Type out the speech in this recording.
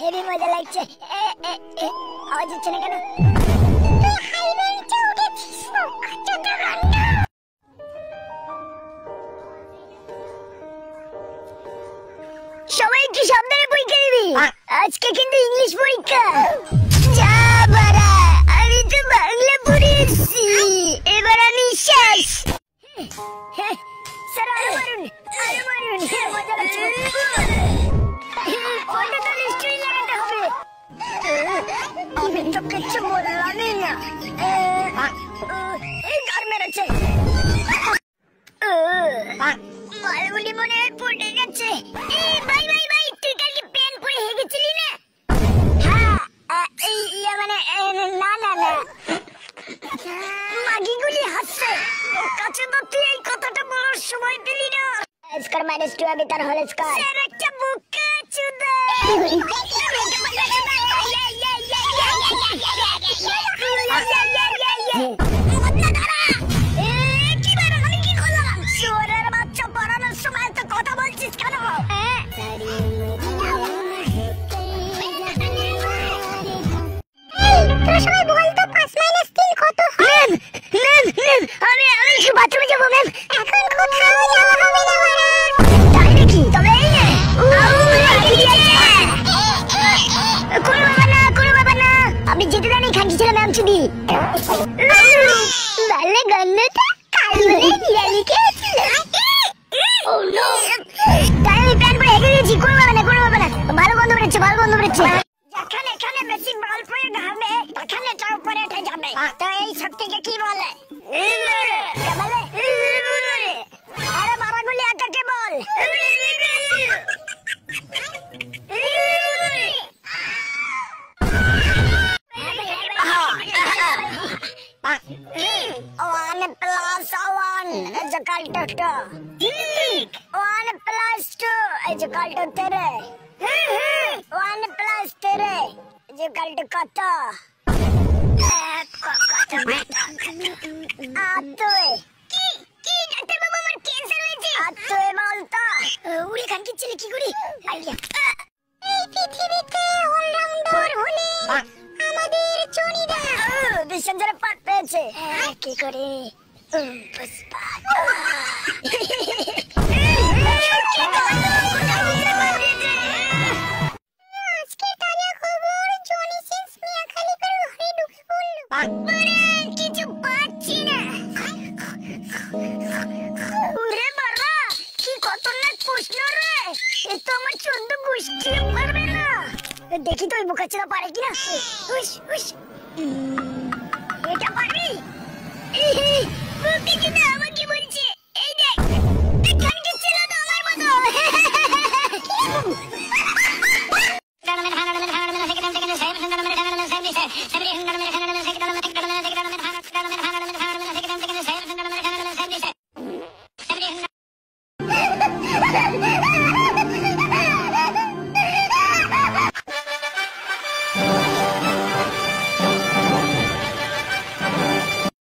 Heavy মজা লাগছে। আওয়াজ হচ্ছে না কেন? সবাই একটু সাবধানে পরীক্ষা দিবি, আজকে কিন্তু ইংলিশ পরীক্ষা। যা বাড়া, আমি তো বাংলা পড়ে এসেছি, এবার আমি শেষ। স্যার আরো মারুন, আরো মারুন, মজা লাগছে। ওটা তো নিশ্চয়ই লাগাতে হবে। আমি তো কিছু বললামই না। এই গার মেরেছে, মালগুলি মনে হয় পড়ে গেছে। ভাই ভাই ভাই, তুই কালকে প্যান্ট পরে হেগেছিলি না? হ্যাঁ, মানে না না না, মাগিগুলি হাসছে। কাছে তো তুই এই কথাটা বলার সময় পেলি না। স্কোর -2 আমি তার হল স্কোর। স্যার একটা বুকা চুদা। আপনি যেতে দেন, খানকি ছেলে ম্যাম চুদি। ভালো গন্ধটা কালরে বিড়ালিকে তাই আমি প্যান্ট পরে হেগে গেছি। কোনো ব্যাপার না, কোনো ব্যাপার না, ভালো গন্ধ বেরোচ্ছে, ভালো গন্ধ বেরোচ্ছে। যেখানে এখানে বেশি বল প্রয়োগ হবে, ওখানে তার উপরে উঠে যাবে। তো এই শক্তিকে কি বলে? আরে বাবাগুলি আটাকে বল। One plus one is equal to 2. 1 plus 2 is equal to 3. 1 plus 3 is equal to কত? আতুই। কি ডাক্তার বাবু, আমার ক্যান্সার হয়েছে। আতুই বলতো। উড়ি খান কি ছেলে কি করি? আইডিয়া। এই পৃথিবীতে অলরাউন্ডার হলে আমাদের চনিদা বিশ্বজোড়া পাট পেয়েছে। কি করে? পুষ্পা। আজকে তাজা খবর, জনি সিন্স মিয়া খালিফার ঘরে ঢুকে পড়ল। কিছু পাচ্ছি না। ওরে বাবা, কি খতরনাক প্রশ্ন রে! এ তো আমার 14 গোষ্ঠীও পারবে না। দেখি তো ওই বোকাচোদা পারে কিনা।